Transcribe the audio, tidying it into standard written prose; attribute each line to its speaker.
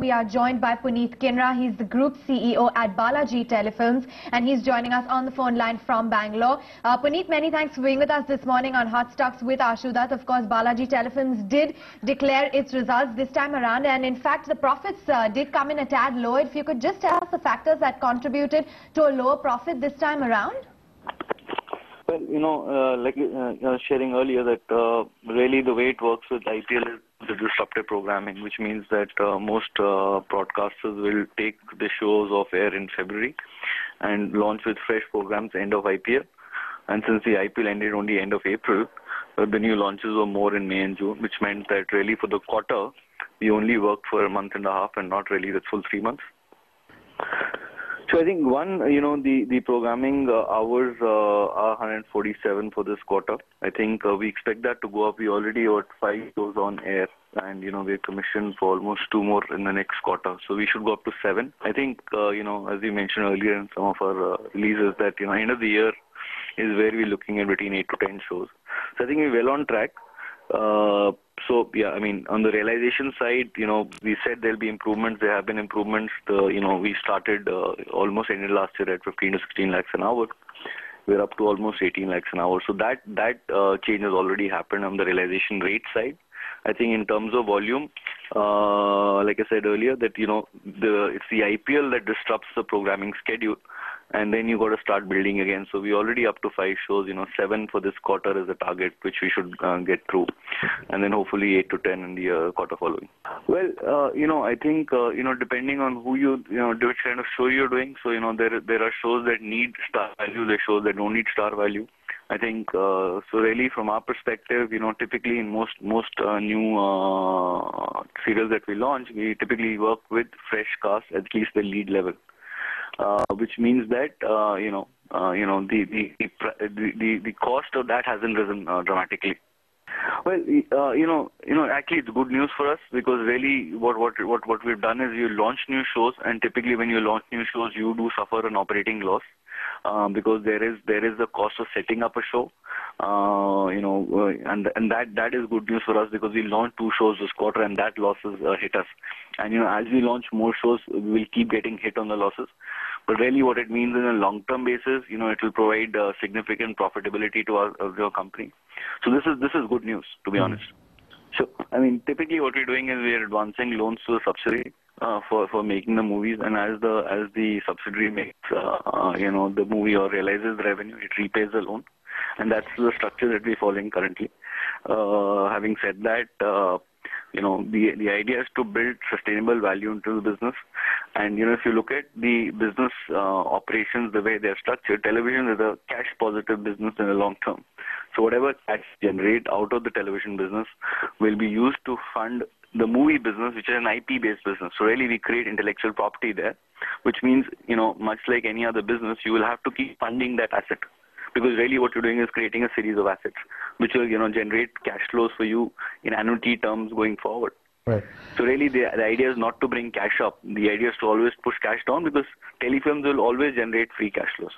Speaker 1: We are joined by Puneet Kinra. He's the Group CEO at Balaji Telefilms, and he's joining us on the phone line from Bangalore. Puneet, many thanks for being with us this morning on Hot Stocks with Ashu Dutt. Of course, Balaji Telefilms did declare its results this time around, and in fact, the profits did come in a tad low. If you could just tell us the factors that contributed to a lower profit this time around.
Speaker 2: Well, like sharing earlier that really the way it works with IPL is the disruptive programming, which means that most broadcasters will take the shows off air in February and launch with fresh programs end of IPL. And since the IPL ended only end of April, the new launches were more in May and June, which meant that really for the quarter, we only worked for a month and a half and not really the full 3 months. So I think the programming hours are 147 for this quarter. I think we expect that to go up. We already got 5 shows on air, and we're commissioned for almost 2 more in the next quarter. So we should go up to 7. I think as we mentioned earlier in some of our releases that end of the year is where we're looking at between 8 to 10 shows. So I think we're well on track. So yeah, I mean, on the realization side, we said there'll be improvements. There have been improvements. We started almost ended last year at 15 to 16 lakhs an hour. We're up to almost 18 lakhs an hour. So that change has already happened on the realization rate side. I think in terms of volume, like I said earlier, that it's the IPL that disrupts the programming schedule, and then you got to start building again. So we're already up to 5 shows. 7 for this quarter is the target, which we should get through, and then hopefully 8 to 10 in the quarter following. Well, I think depending on who which kind of show you're doing. So there are shows that need star value. There are shows that don't need star value. I think so. Really, from our perspective, typically in most new serials that we launch, we typically work with fresh cast, at least the lead level, which means that the cost of that hasn't risen dramatically. Well, actually it's good news for us, because really what we've done is you launch new shows, and typically when you launch new shows, you do suffer an operating loss. Because there is the cost of setting up a show, and that is good news for us, because we launched 2 shows this quarter and that losses hit us. And as we launch more shows, we will keep getting hit on the losses. But really, what it means in a long-term basis, it will provide significant profitability to our company. So this is good news, to be honest. So I mean, typically what we're doing is we're advancing loans to the subsidiary for making the movies, and as the subsidiary makes the movie or realizes the revenue, it repays the loan, and that's the structure that we're following currently. Having said that, the idea is to build sustainable value into the business, and if you look at the business operations, the way they're structured, television is a cash positive business in the long term. So whatever cash generate out of the television business will be used to fund the movie business, which is an IP-based business. So really, we create intellectual property there, which means, much like any other business, you will have to keep funding that asset. Because really what you're doing is creating a series of assets, which will, generate cash flows for you in annuity terms going forward.
Speaker 3: Right.
Speaker 2: So really, the idea is not to bring cash up. The idea is to always push cash down, because telefilms will always generate free cash flows.